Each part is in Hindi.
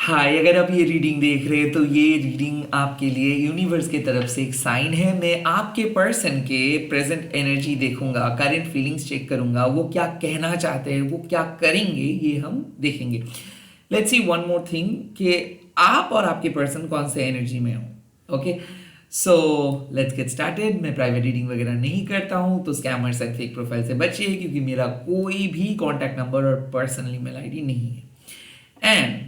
हाय, अगर आप ये रीडिंग देख रहे हैं तो ये रीडिंग आपके लिए यूनिवर्स की तरफ से एक साइन है। मैं आपके पर्सन के प्रेजेंट एनर्जी देखूंगा, करंट फीलिंग्स चेक करूंगा, वो क्या कहना चाहते हैं, वो क्या करेंगे, ये हम देखेंगे। Let's see one more thing कि आप और आपके पर्सन कौन से एनर्जी में हो। Okay, so let's get started. मैं प्राइवेट रीडिंग वगैरह नहीं करता हूँ, तो स्कैमर्स एंड फेक प्रोफाइल से बचिए, क्योंकि मेरा कोई भी कॉन्टैक्ट नंबर और पर्सनल ईमेल आईडी नहीं है। And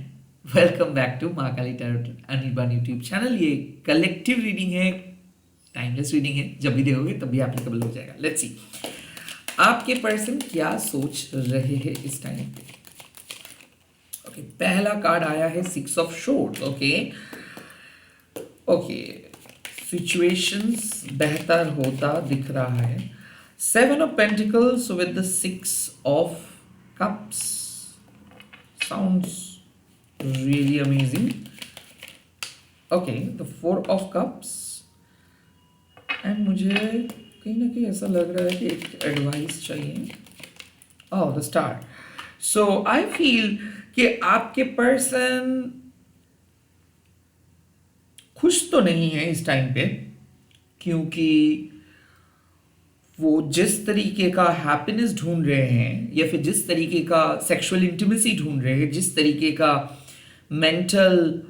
welcome back to Mahakali tarot Anirban YouTube channel. ये कलेक्टिव रीडिंग है, टाइमलेस रीडिंग है, जब भी देखोगे तब भी एप्लीकेबल हो जाएगा। लेट्स सी आपके पर्सन क्या सोच रहे हैं इस टाइम पे। ओके, पहला कार्ड आया है 6 ऑफ शोर्ड्स। ओके, सिचुएशंस बेहतर होता दिख रहा है। 7 of pentacles with the 6 of cups sounds really amazing. Okay, the 4 of cups and मुझे कहीं ना कहीं ऐसा लग रहा है कि एक एडवाइस चाहिए। Oh, the star. So I feel कि आपके पर्सन खुश तो नहीं है इस टाइम पे, क्योंकि वो जिस तरीके का हैप्पीनेस ढूंढ रहे हैं या फिर जिस तरीके का सेक्सुअल इंटीमेसी ढूंढ रहे हैं, जिस तरीके का मेंटल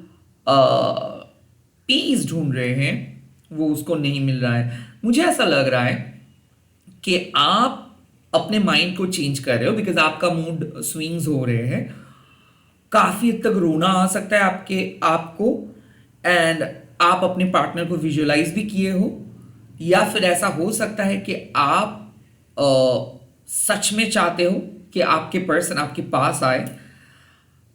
पीस ढूंढ रहे हैं, वो उसको नहीं मिल रहा है। मुझे ऐसा लग रहा है कि आप अपने माइंड को चेंज कर रहे हो, बिकॉज आपका मूड स्विंग्स हो रहे हैं। काफी हद तक रोना आ सकता है आपको, एंड आप अपने पार्टनर को विजुअलाइज भी किए हो, या फिर ऐसा हो सकता है कि आप सच में चाहते हो कि आपके पर्सन आपके पास आए,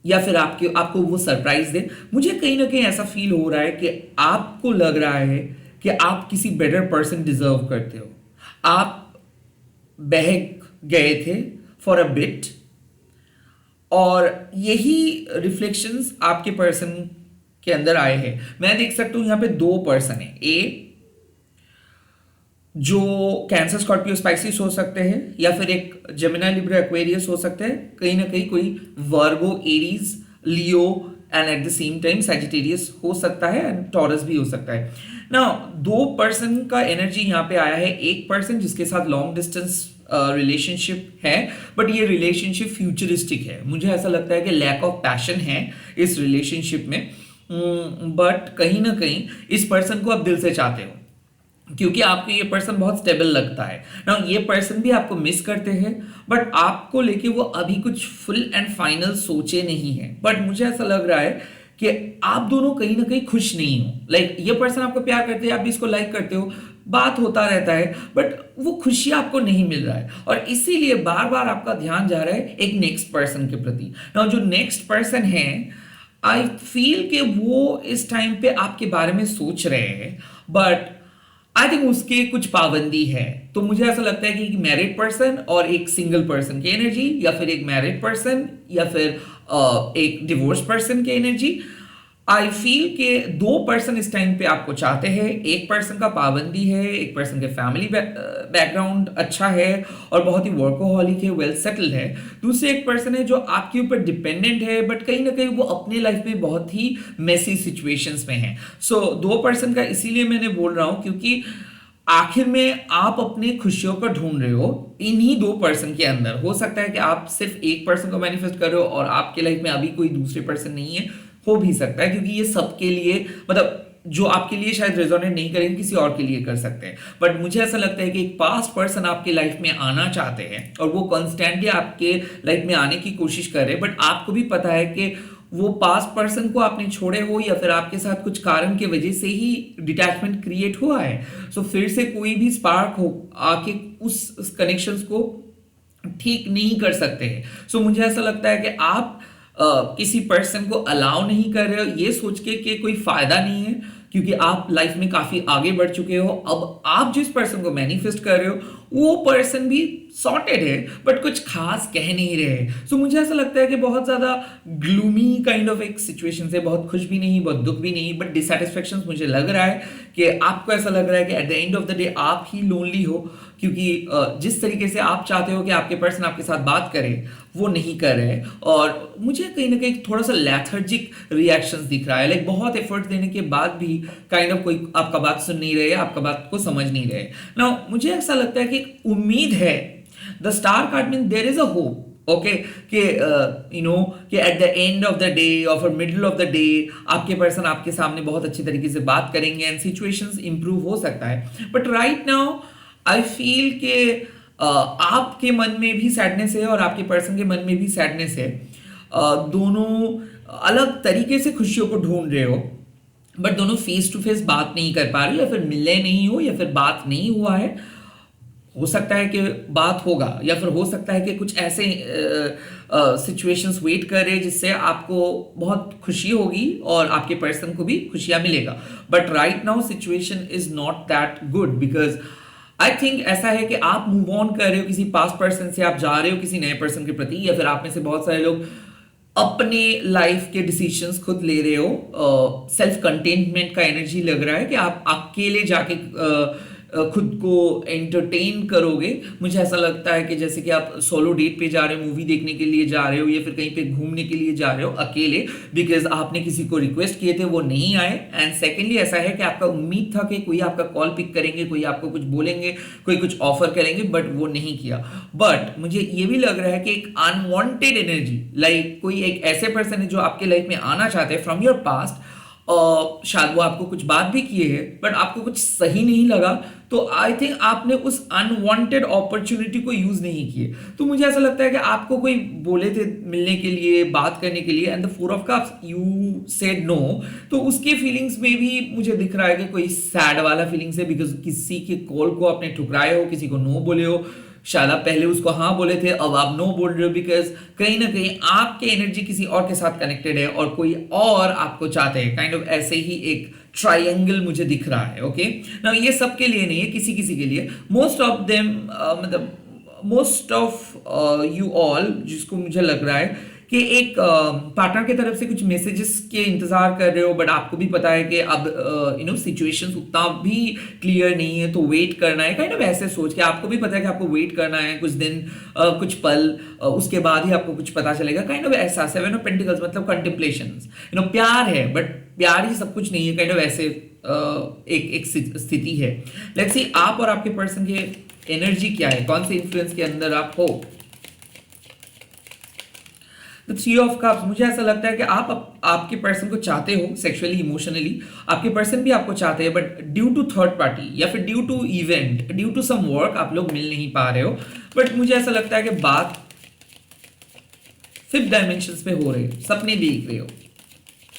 या फिर आपको वो सरप्राइज दे। मुझे कहीं ना कहीं ऐसा फील हो रहा है कि आपको लग रहा है कि आप किसी बेटर पर्सन डिजर्व करते हो। आप बहक गए थे फॉर अ बिट, और यही रिफ्लेक्शंस आपके पर्सन के अंदर आए हैं। मैं देख सकता हूं यहां पे 2 पर्सन है। ए जो कैंसर, स्कॉर्पियो, स्पाइसिस हो सकते हैं, या फिर एक जेमिनी, लिब्रा, एक्वेरियस हो सकते हैं। कहीं ना कहीं कोई Virgo, Aries, Leo and at the same time Sagittarius हो सकता है, एंड टॉरस भी हो सकता है ना। 2 पर्सन का एनर्जी यहाँ पे आया है। एक पर्सन जिसके साथ लॉन्ग डिस्टेंस रिलेशनशिप है, बट ये रिलेशनशिप फ्यूचरिस्टिक है। मुझे ऐसा लगता है कि लैक ऑफ पैशन है इस रिलेशनशिप में, बट कहीं ना कहीं इस पर्सन को आप दिल से चाहते हो, क्योंकि आपको ये पर्सन बहुत स्टेबल लगता है ना। ये पर्सन भी आपको मिस करते हैं, बट आपको लेके वो अभी कुछ फुल एंड फाइनल सोचे नहीं है। बट मुझे ऐसा लग रहा है कि आप दोनों कहीं ना कहीं खुश नहीं हो। लाइक ये पर्सन आपको प्यार करते हैं, आप भी इसको लाइक करते हो, बात होता रहता है, बट वो खुशी आपको नहीं मिल रहा है, और इसीलिए बार बार आपका ध्यान जा रहा है एक नेक्स्ट पर्सन के प्रति ना। जो नेक्स्ट पर्सन है, आई फील कि वो इस टाइम पे आपके बारे में सोच रहे हैं, बट आई थिंक उसके कुछ पाबंदी है। तो मुझे ऐसा लगता है कि एक मैरिड पर्सन और एक सिंगल पर्सन की एनर्जी, या फिर एक मैरिड पर्सन या फिर एक डिवोर्स पर्सन की एनर्जी। आई फील के 2 पर्सन इस टाइम पे आपको चाहते हैं। एक पर्सन का पाबंदी है, एक पर्सन के फैमिली बैकग्राउंड अच्छा है और बहुत ही वर्कोहॉलिक है, वेल सेटल्ड है। दूसरे एक पर्सन है जो आपके ऊपर डिपेंडेंट है, बट कहीं ना कहीं वो अपने लाइफ में बहुत ही मेसी सिचुएशंस में है। सो 2 पर्सन का इसीलिए मैंने बोल रहा हूं, क्योंकि आखिर में आप अपने खुशियों को ढूंढ रहे हो इन्हीं 2 पर्सन के अंदर। हो सकता है कि आप सिर्फ एक पर्सन को मैनिफेस्ट कर रहे हो और आपके लाइफ में अभी कोई दूसरे पर्सन नहीं है, हो भी सकता है, क्योंकि ये सबके लिए, मतलब जो आपके लिए शायद रेजोनेट नहीं करेंगे, किसी और के लिए कर सकते हैं। बट मुझे ऐसा लगता है कि एक पास्ट पर्सन आपके लाइफ में आना चाहते हैं, और वो कॉन्स्टेंटली आपके लाइफ में आने की कोशिश कर रहे हैं, बट आपको भी पता है कि वो पास्ट पर्सन को आपने छोड़े हो, या फिर आपके साथ कुछ कारण की वजह से ही डिटैचमेंट क्रिएट हुआ है। सो फिर से कोई भी स्पार्क हो आके उस कनेक्शंस को ठीक नहीं कर सकते हैं। सो मुझे ऐसा लगता है कि आप किसी पर्सन को अलाउ नहीं कर रहे हो, ये सोच के कि कोई फायदा नहीं है, क्योंकि आप लाइफ में काफी आगे बढ़ चुके हो। अब आप जिस पर्सन को मैनिफेस्ट कर रहे हो वो पर्सन भी सॉर्टेड है, बट कुछ खास कह नहीं रहे। सो मुझे ऐसा लगता है कि बहुत ज्यादा ग्लूमी काइंड ऑफ एक सिचुएशन से, बहुत खुश भी नहीं, बहुत दुख भी नहीं, बट डिससेटिस्फेक्शन मुझे लग रहा है कि आपको ऐसा लग रहा है कि at the end of the day आप ही लोनली हो। क्योंकि जिस तरीके से आप चाहते हो कि आपके पर्सन आपके साथ बात करे वो नहीं कर रहे, और मुझे कहीं ना कहीं थोड़ा सा लेथर्जिक रिएक्शंस दिख रहा है, लाइक बहुत एफर्ट देने के बाद भी काइंड ऑफ कोई आपका बात सुन नहीं रहे, आपका बात को समझ नहीं रहे ना। मुझे ऐसा लगता है कि उम्मीद है, the star card mean there is a hope, okay, कि यू नो कि at the end of the day और फिर मिडल ऑफ द डे आपके पर्सन आपके सामने बहुत अच्छी तरीके से बात करेंगे एंड सिचुएशंस इंप्रूव हो सकता है। But right now I feel कि आपके मन में भी सैडनेस है और आपके पर्सन के मन में भी सैडनेस है। दोनों अलग तरीके से खुशियों को ढूंढ रहे हो, बट दोनों फेस टू फेस बात नहीं कर पा रहे, या फिर मिले नहीं हो, या फिर बात नहीं हुआ है। हो सकता है कि बात होगा, या फिर हो सकता है कि कुछ ऐसे सिचुएशंस वेट कर रहे जिससे आपको बहुत खुशी होगी और आपके पर्सन को भी खुशियां मिलेगा। But right now situation is not that good, because I think ऐसा है कि आप मूव ऑन कर रहे हो किसी पास्ट पर्सन से, आप जा रहे हो किसी नए पर्सन के प्रति, या फिर आप में से बहुत सारे लोग अपने लाइफ के डिसीजंस खुद ले रहे हो। सेल्फ कंटेनमेंट का एनर्जी लग रहा है कि आप अकेले जाके खुद को एंटरटेन करोगे। मुझे ऐसा लगता है कि जैसे कि आप सोलो डेट पे जा रहे हो, मूवी देखने के लिए जा रहे हो, या फिर कहीं पे घूमने के लिए जा रहे हो अकेले, बिकॉज आपने किसी को रिक्वेस्ट किए थे वो नहीं आए। एंड सेकेंडली ऐसा है कि आपका उम्मीद था कि कोई आपका कॉल पिक करेंगे, कोई आपको कुछ बोलेंगे, कोई कुछ ऑफर करेंगे, बट वो नहीं किया। बट मुझे ये भी लग रहा है कि एक अनवांटेड एनर्जी, लाइक कोई एक ऐसे पर्सन है जो आपके लाइफ में आना चाहते हैं फ्रॉम योर पास्ट, और शायद वो आपको कुछ बात भी किए हैं बट आपको कुछ सही नहीं लगा, तो आई थिंक आपने उस अनवांटेड अपॉर्चुनिटी को यूज नहीं किए। तो मुझे ऐसा लगता है कि आपको कोई बोले थे मिलने के लिए, बात करने के लिए, and the four of cups you said no, तो उसके फीलिंग्स में भी मुझे दिख रहा है कि कोई सैड वाला फीलिंग्स है, बिकॉज किसी के कॉल को आपने ठुकराए हो, किसी को नो बोले हो। शायद आप पहले उसको हाँ बोले थे, अब आप नो बोल रहे हो, बिकॉज कहीं ना कहीं आपके एनर्जी किसी और के साथ कनेक्टेड है और कोई और आपको चाहते हैं। काइंड ऑफ ऐसे ही एक ट्रायंगल मुझे दिख रहा है। ओके, ना ये सबके लिए नहीं है, किसी किसी के लिए। मोस्ट ऑफ देम, मतलब मोस्ट ऑफ यू ऑल, जिसको मुझे लग रहा है कि एक पार्टनर की तरफ से कुछ मैसेजेस के इंतजार कर रहे हो, बट आपको भी पता है कि अब यू नो सिचुएशंस उतना भी क्लियर नहीं है, तो वेट करना है। काइंड ऑफ ऐसे सोच के आपको भी पता है कि आपको वेट करना है कुछ दिन, कुछ पल, उसके बाद ही आपको कुछ पता चलेगा। काइंड ऑफ ऐसा सेवन ऑफ पेंटिकल्स मतलब कंटेम्पलेशंस, यू नो प्यार है बट प्यार ही सब कुछ नहीं है। काइंड ऑफ ऐसे एक स्थिति है। लेट्स सी आप और आपके पर्सन की एनर्जी क्या है, कौन से इन्फ्लुएंस के अंदर आप हो। द थ्री ऑफ कप्स, मुझे ऐसा लगता है कि आप आपके पर्सन को चाहते हो सेक्सुअली, इमोशनली, आपके पर्सन भी आपको चाहते हैं, but due to third party या फिर due to event, due to some work आप लोग मिल नहीं पा रहे हो। बट मुझे ऐसा लगता है कि बात फिफ्थ डायमेंशन पे हो रही है, सपने देख रहे हो,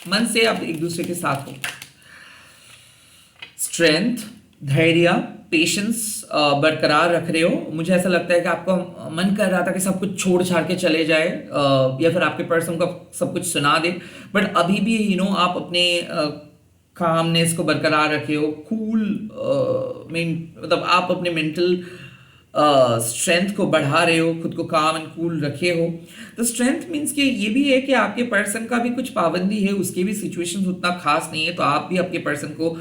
मन से आप एक दूसरे के साथ हो। स्ट्रेंथ, धैर्य, पेशेंस बरकरार रख रहे हो। मुझे ऐसा लगता है कि आपका मन कर रहा था कि सब कुछ छोड़ छाड़ के चले जाए, या फिर आपके पर्सन को सब कुछ सुना दे, बट अभी भी यू नो आप अपने कामनेस को बरकरार रखे हो। कूल मतलब आप अपने मेंटल स्ट्रेंथ को बढ़ा रहे हो, खुद को काम एंड कूल रखे हो। तो स्ट्रेंथ मीन्स कि ये भी है कि आपके पर्सन का भी कुछ पाबंदी है, उसके भी सिचुएशंस उतना खास नहीं है, तो आप भी आपके पर्सन को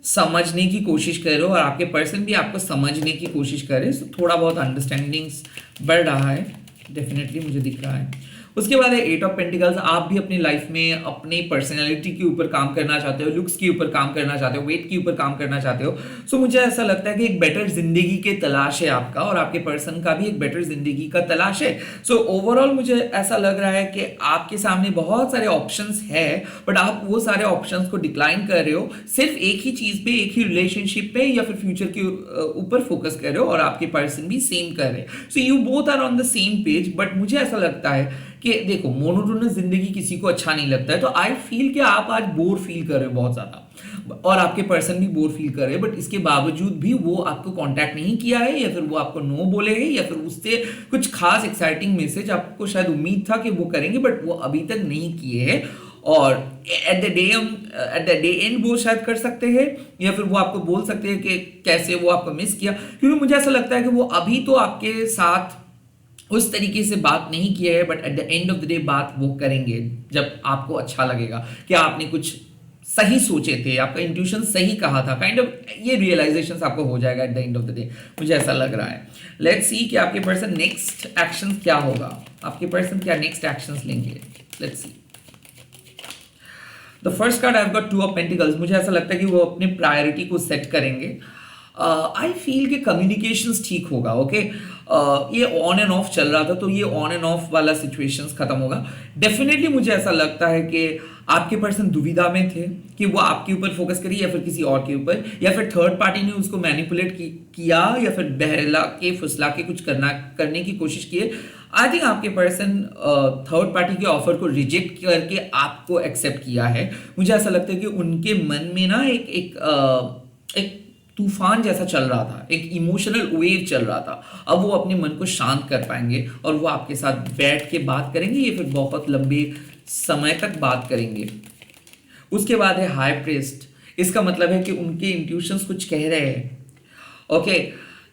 समझने की कोशिश कर रहे हो और आपके पर्सन भी आपको समझने की कोशिश कर रहे हैं। तो थोड़ा बहुत अंडरस्टैंडिंग्स बढ़ रहा है, डेफिनेटली मुझे दिख रहा है। उसके बाद है एट ऑफ पेंटिकल्स, आप भी अपनी लाइफ में अपनी पर्सनैलिटी के ऊपर काम करना चाहते हो, लुक्स के ऊपर काम करना चाहते हो, वेट के ऊपर काम करना चाहते हो। सो मुझे ऐसा लगता है कि एक बेटर जिंदगी के तलाश है आपका, और आपके पर्सन का भी एक बेटर जिंदगी का तलाश है। सो ओवरऑल मुझे ऐसा लग रहा है कि आपके सामने बहुत सारे ऑप्शंस है, बट आप वो सारे ऑप्शंस को डिक्लाइन कर रहे हो, सिर्फ एक ही चीज पे, एक ही रिलेशनशिप पे या फिर फ्यूचर के ऊपर फोकस कर रहे हो, और आपके पर्सन भी सेम कर रहे हैं। So you both are on the same page. But मुझे ऐसा लगता है कि देखो, मोनोटोनस जिंदगी किसी को अच्छा नहीं लगता है, तो आई फील कि आप आज बोर फील कर रहे हो बहुत ज्यादा, और आपके पर्सन भी बोर फील कर रहे हैं, बट इसके बावजूद भी वो आपको कांटेक्ट नहीं किया है, या फिर वो आपको नो बोले हैं, या फिर उससे कुछ खास एक्साइटिंग मैसेज आपको शायद उम्मीद था कि वो करेंगे, बट वो अभी तक नहीं किए हैं। और एट द डे एंड वो शायद कर सकते हैं, या फिर वो आपको बोल सकते हैं कि कैसे वो आपको मिस किया, क्योंकि मुझे ऐसा लगता है कि वो अभी तो आपके साथ उस तरीके से बात नहीं किया है, but at the end of the day बात वो करेंगे जब आपको अच्छा लगेगा कि आपने कुछ सही सोचे थे, आपका इंट्यूशन सही कहा था, काइंड ऑफ ये रियलाइजेशन आपको हो जाएगा eight the end of the day, मुझे ऐसा लग रहा है। लेट्स सी कि आपके पर्सन नेक्स्ट एक्शन क्या होगा, आपके पर्सन क्या नेक्स्ट एक्शंस लेंगे। Let's see the first card I have got 2 of pentacles. मुझे ऐसा लगता है कि वो अपने प्रायोरिटी को सेट करेंगे। आई फील कि कम्युनिकेशंस ठीक होगा। ओके ये ऑन एंड ऑफ चल रहा था, तो ये ऑन एंड ऑफ वाला सिचुएशंस खत्म होगा डेफिनेटली। मुझे ऐसा लगता है कि आपके पर्सन दुविधा में थे कि वो आपके ऊपर फोकस करे या फिर किसी और के ऊपर, या फिर थर्ड पार्टी ने उसको मैनिपुलेट किया या फिर बहला के फुसला के कुछ करने की कोशिश की है। आई थिंक आपके पर्सन थर्ड पार्टी के ऑफर को रिजेक्ट करके आपको एक्सेप्ट किया है। मुझे ऐसा लगता है कि उनके मन में ना एक तूफान जैसा चल रहा था, एक इमोशनल वेव चल रहा था। अब वो अपने मन को शांत कर पाएंगे और वो आपके साथ बैठ के बात करेंगे या फिर बहुत लंबे समय तक बात करेंगे। उसके बाद है हाई प्रीस्ट। इसका मतलब है कि उनके इंट्यूशंस कुछ कह रहे हैं। ओके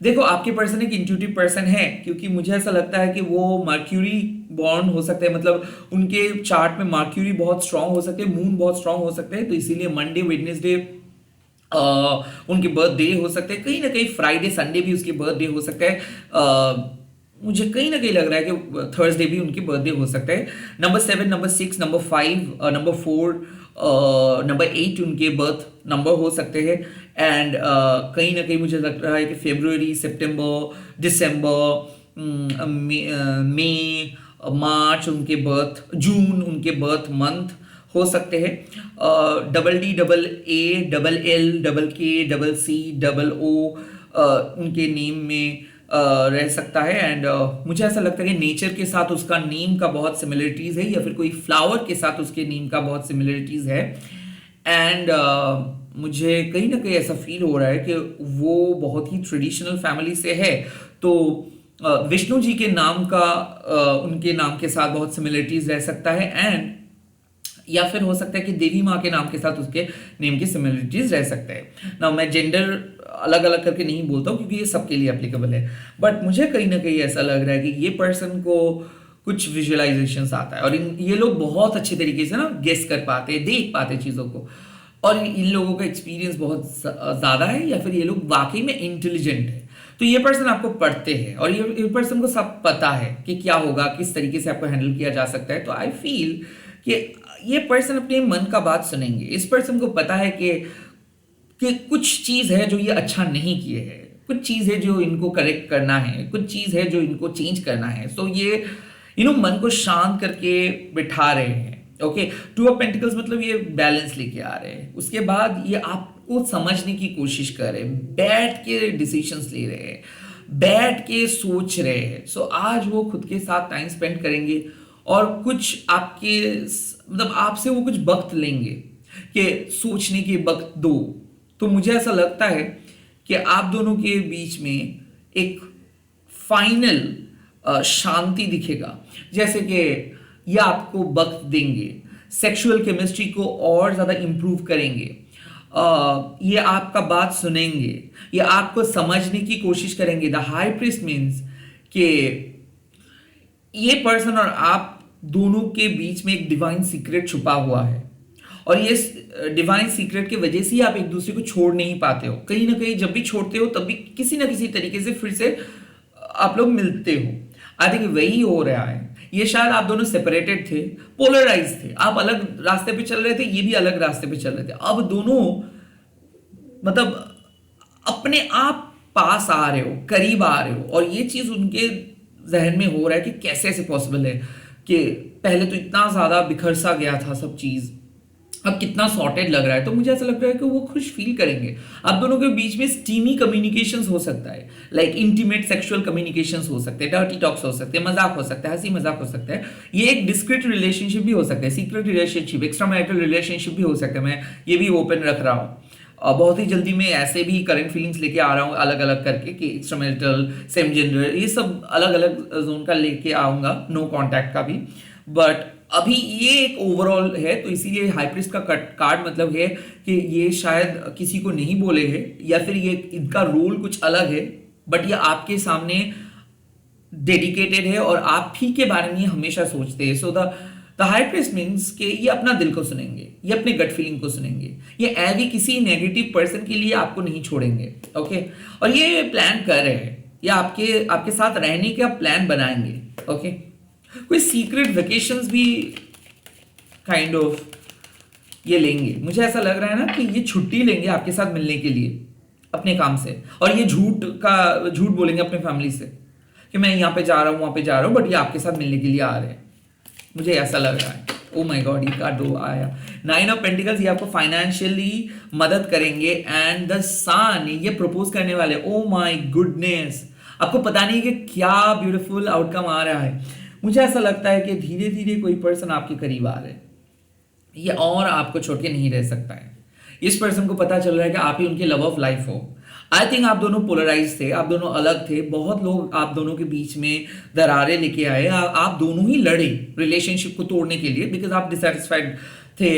देखो आपके पर्सन एक इंट्यूटिव पर्सन है, क्योंकि मुझे ऐसा लगता है कि वो मर्क्यूरी बॉर्न हो सकते हैं, मतलब उनके चार्ट में मर्क्यूरी बहुत स्ट्रांग हो सकते हैं, मून बहुत स्ट्रांग हो सकते हैं, तो इसीलिए मंडे वेडनेसडे उनके बर्थडे हो सकते हैं, कहीं ना कहीं फ्राइडे संडे भी उसके बर्थडे हो सकता है। मुझे कहीं ना कहीं लग रहा है कि थर्सडे भी उनके बर्थडे हो सकता है। Number 7, number 6, number 5, number 4, number 8 उनके बर्थ नंबर हो सकते हैं। एंड कहीं ना कहीं मुझे लग रहा है कि फरवरी, सितंबर, दिसंबर, मई, मार्च उनके बर्थ, जून उनके बर्थ मंथ हो सकते हैं। Double A, double L, double के, डबल सी, डबल ओ उनके नेम में रह सकता है। एंड मुझे ऐसा लगता है कि नेचर के साथ उसका नेम का बहुत सिमिलरिटीज है, या फिर कोई फ्लावर के साथ उसके नेम का बहुत सिमिलरिटीज है। एंड मुझे कहीं ना कहीं ऐसा फील हो रहा है कि वो बहुत ही ट्रेडिशनल फैमिली से है, तो विष्णु जी के नाम का उनके नाम के साथ बहुत सिमिलरिटीज रह सकता है। एंड या फिर हो सकता है कि देवी माँ के नाम के साथ उसके नेम की सिमिलरिटीज रह सकते हैं ना। मैं जेंडर अलग अलग करके नहीं बोलता हूँ क्योंकि ये सबके लिए एप्लीकेबल है, बट मुझे कहीं ना कहीं ऐसा लग रहा है कि ये पर्सन को कुछ विजुअलाइजेशंस आता है और ये लोग बहुत अच्छे तरीके से ना गेस कर पाते हैं, देख पाते हैं चीज़ों को, और इन लोगों का एक्सपीरियंस बहुत ज़्यादा है, या फिर ये लोग वाकई में इंटेलिजेंट है। तो ये पर्सन आपको पढ़ते हैं और ये पर्सन को सब पता है कि क्या होगा, किस तरीके से आपको हैंडल किया जा सकता है। तो आई फील कि ये पर्सन अपने मन का बात सुनेंगे। इस पर्सन को पता है कि कुछ चीज़ है जो ये अच्छा नहीं किए है, कुछ चीज़ है जो इनको करेक्ट करना है, कुछ चीज़ है जो इनको चेंज करना है। सो ये मन को शांत करके बिठा रहे हैं। ओके 2 ऑफ पेंटिकल्स मतलब ये बैलेंस लेके आ रहे हैं। उसके बाद ये आपको समझने की कोशिश कर रहे हैं, बैठ के डिसीजंस ले रहे हैं, बैठ के सोच रहे हैं। सो आज वो खुद के साथ टाइम स्पेंड करेंगे और कुछ आपके मतलब आपसे वो कुछ वक्त लेंगे कि सोचने के वक्त दो। तो मुझे ऐसा लगता है कि आप दोनों के बीच में एक फाइनल शांति दिखेगा, जैसे कि ये आपको वक्त देंगे, सेक्सुअल केमिस्ट्री को और ज़्यादा इंप्रूव करेंगे, ये आपका बात सुनेंगे, ये आपको समझने की कोशिश करेंगे। द हाई प्रीस्ट मीन्स कि ये पर्सन और आप दोनों के बीच में एक डिवाइन सीक्रेट छुपा हुआ है, और ये डिवाइन सीक्रेट की वजह से ही आप एक दूसरे को छोड़ नहीं पाते हो। कहीं ना कहीं जब भी छोड़ते हो तब भी किसी ना किसी तरीके से फिर से आप लोग मिलते हो। आई थिंक वही हो रहा है। ये शायद आप दोनों सेपरेटेड थे, पोलराइज थे, आप अलग रास्ते पे चल रहे थे, ये भी अलग रास्ते पे चल रहे थे। अब दोनों मतलब अपने आप पास आ रहे हो, करीब आ रहे हो, और ये चीज उनके जहन में हो रहा है कि कैसे ऐसे पॉसिबल है कि पहले तो इतना ज्यादा बिखर सा गया था सब चीज, अब कितना सॉर्टेड लग रहा है। तो मुझे ऐसा लग रहा है कि वो खुश फील करेंगे। आप दोनों के बीच में स्टीमी कम्युनिकेशंस हो सकता है, लाइक इंटीमेट सेक्सुअल कम्युनिकेशंस हो सकते हैं, डर्टी टॉक्स हो सकते हैं, मजाक हो सकता है, हंसी मजाक हो सकता है। ये एक डिस्क्रीट रिलेशनशिप भी हो सकता है, secret relationship, extra marital relationship भी हो सकता है। मैं ये भी ओपन रख रहा हूँ। बहुत ही जल्दी मैं ऐसे भी करंट फीलिंग्स लेके आ रहा हूँ अलग अलग करके, कि एक्स्ट्रा मैरिटल, सेम जेंडर, ये सब अलग अलग जोन का लेके आऊंगा, नो कॉन्टैक्ट का भी। बट अभी ये एक ओवरऑल है, तो इसीलिए हाई प्रीस्ट का कार्ड मतलब है कि ये शायद किसी को नहीं बोले हैं, या फिर ये इनका रोल कुछ अलग है, बट ये आपके सामने डेडिकेटेड है और आप ही के बारे में हमेशा सोचते हैं। So the the high priest means कि ये अपना दिल को सुनेंगे, ये अपने गट फीलिंग को सुनेंगे, ये ऐवी किसी नेगेटिव पर्सन के लिए आपको नहीं छोड़ेंगे, ओके। और ये प्लान कर रहे हैं, ये आपके आपके साथ रहने का प्लान बनाएंगे, ओके। कोई सीक्रेट वेकेशंस भी काइंड ऑफ ये लेंगे, मुझे ऐसा लग रहा है ना कि ये छुट्टी लेंगे आपके साथ मिलने के लिए अपने काम से, और ये झूठ बोलेंगे अपने फैमिली से कि मैं यहाँ पे जा रहा हूँ वहाँ पे जा रहा हूँ, बट ये आपके साथ मिलने के लिए आ रहे हैं, मुझे ऐसा लग रहा है। ओ माय गॉड, ये कार्ड दो आया, 9 ऑफ पेंटिकल्स, ये आपको फाइनेंशियली मदद करेंगे, एंड द सन, ये प्रपोज करने वाले। ओ माय गुडनेस, आपको पता नहीं कि क्या ब्यूटीफुल आउटकम आ रहा है। मुझे ऐसा लगता है कि धीरे धीरे कोई पर्सन आपके करीब आ रहा है, ये और आपको छोड़ के नहीं रह सकता है। इस पर्सन को पता चल रहा है कि आप ही उनके लव ऑफ लाइफ हो। आई थिंक आप दोनों पोलराइज थे, आप दोनों अलग थे, बहुत लोग आप दोनों के बीच में दरारें लेके आए, आप दोनों ही लड़े रिलेशनशिप को तोड़ने के लिए, बिकॉज आप डिसैटिस्फाइड थे,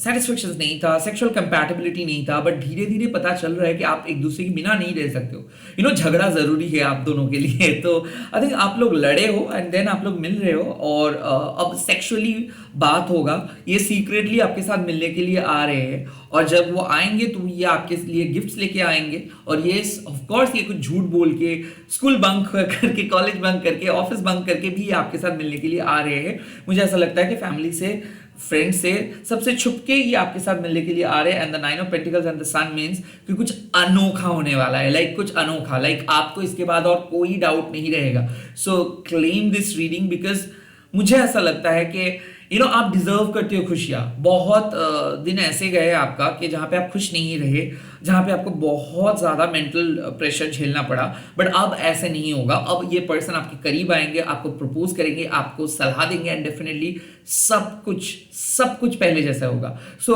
सेटिस्फेक्शन नहीं था, सेक्सुअल कंपैटिबिलिटी नहीं था, बट धीरे धीरे पता चल रहा है कि आप एक दूसरे के बिना नहीं रह सकते हो। झगड़ा जरूरी है आप दोनों के लिए। तो आई थिंक आप लोग लड़े हो एंड देन आप लोग मिल रहे हो, और अब सेक्सुअली बात होगा। ये सीक्रेटली आपके साथ मिलने के लिए आ रहे हैं, और जब वो आएंगे तो ये आपके लिए गिफ्ट्स लेके आएंगे, और ये ऑफ कोर्स ये कुछ झूठ बोल के, स्कूल बंक करके, कॉलेज बंक करके, ऑफिस बंक करके भी आपके साथ मिलने के लिए आ रहे हैं। मुझे ऐसा लगता है कि फैमिली से, फ्रेंड से, सबसे छुप के ही आपके साथ मिलने के लिए आ रहे हैं। And the 9 of pentacles and the sun means कि कुछ अनोखा होने वाला है, लाइक कुछ अनोखा, लाइक आपको इसके बाद और कोई डाउट नहीं रहेगा। सो क्लेम दिस रीडिंग, बिकॉज मुझे ऐसा लगता है कि आप डिजर्व करते हो खुशियां। बहुत दिन ऐसे गए आपका कि जहां पे आप खुश नहीं रहे, जहां पे आपको बहुत ज्यादा मेंटल प्रेशर झेलना पड़ा, बट अब ऐसे नहीं होगा। अब ये पर्सन आपके करीब आएंगे, आपको प्रपोज करेंगे, आपको सलाह देंगे, एंड डेफिनेटली सब कुछ पहले जैसा होगा। सो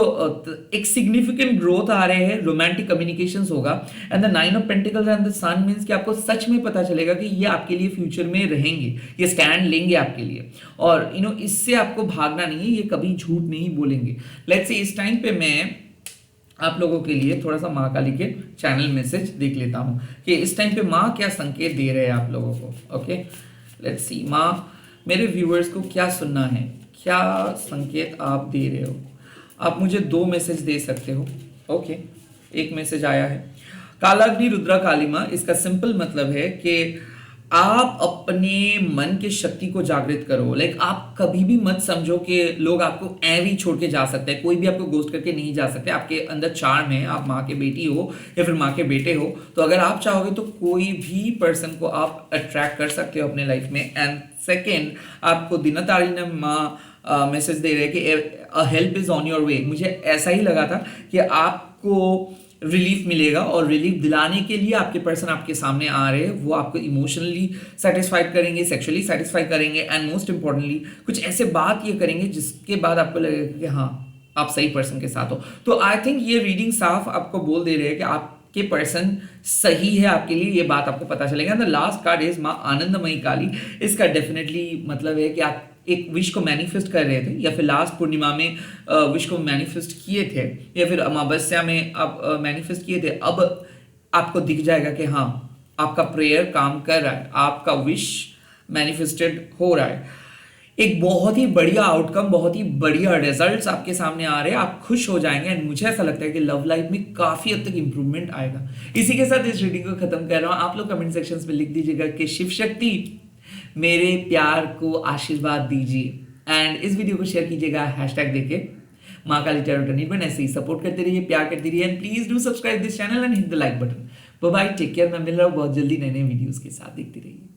एक सिग्निफिकेंट ग्रोथ आ रहे हैं, रोमांटिक कम्युनिकेशंस होगा। And the 9 of pentacles and the sun means कि आपको सच में पता चलेगा कि ये आपके लिए फ्यूचर में रहेंगे, ये स्टैंड लेंगे आपके लिए, और इससे आपको भागना नहीं है, ये कभी झूठ नहीं बोलेंगे। लेट्स से इस टाइम पे मैं आप लोगों के लिए थोड़ा सा माँ काली के चैनल मैसेज देख लेता हूँ कि इस टाइम पे माँ क्या संकेत दे रहे हैं आप लोगों को। ओके, लेट्स सी, माँ मेरे व्यूअर्स को क्या सुनना है, क्या संकेत आप दे रहे हो। आप मुझे 2 मैसेज दे सकते हो। ओके, एक मैसेज आया है, कालाग्नि रुद्रा कालीमा। इसका सिंपल मतलब है कि आप अपने मन के शक्ति को जागृत करो। लाइक आप कभी भी मत समझो कि लोग आपको ऐवी छोड़ के जा सकते हैं, कोई भी आपको गोस्ट करके नहीं जा सकते। आपके अंदर चार्म है, आप माँ के बेटी हो या फिर माँ के बेटे हो, तो अगर आप चाहोगे तो कोई भी पर्सन को आप अट्रैक्ट कर सकते हो अपने लाइफ में। एंड सेकेंड, आपको दिनतारिणी माँ मैसेज दे रहे हैं कि a help is on your way. मुझे ऐसा ही लगा था कि आपको रिलीफ मिलेगा, और रिलीफ दिलाने के लिए आपके पर्सन आपके सामने आ रहे हैं। वो आपको इमोशनली सेटिस्फाइड करेंगे, सेक्सुअली सेटिस्फाई करेंगे, एंड मोस्ट इंपॉर्टेंटली कुछ ऐसे बात ये करेंगे जिसके बाद आपको लगेगा कि हाँ आप सही पर्सन के साथ हो। तो आई थिंक ये रीडिंग साफ आपको बोल दे रहे हैं कि आपके पर्सन सही है आपके लिए, ये बात आपको पता चलेगा। द लास्ट कार्ड इज माँ आनंदमयी काली। इसका डेफिनेटली मतलब है कि आप एक विश को मैनिफेस्ट कर रहे थे, या फिर लास्ट पूर्णिमा में विश को मैनिफेस्ट किए थे, या फिर अमावस्या में आप मैनिफेस्ट किए थे। अब आपको दिख जाएगा कि हाँ आपका प्रेयर काम कर रहा है, आपका विश मैनिफेस्टेड हो रहा है। एक बहुत ही बढ़िया आउटकम, बहुत ही बढ़िया रिजल्ट्स आपके सामने आ रहे हैं, आप खुश हो जाएंगे। एंड मुझे ऐसा लगता है कि लव लाइफ में काफी हद तक इंप्रूवमेंट आएगा। इसी के साथ इस रीडिंग को खत्म कर रहा हूँ। आप लोग कमेंट सेक्शन में लिख दीजिएगा कि शिव शक्ति मेरे प्यार को आशीर्वाद दीजिए, एंड इस वीडियो को शेयर कीजिएगा हैशटैग देके माँ काली टैरो टर्निट। ऐसे ही सपोर्ट करते रहिए, प्यार करते रहिए, and please do subscribe this channel and hit the like button. Bye bye, take care. मैं मिल रहा हूँ बहुत जल्दी नए नए वीडियोस के साथ, देखते रहिए।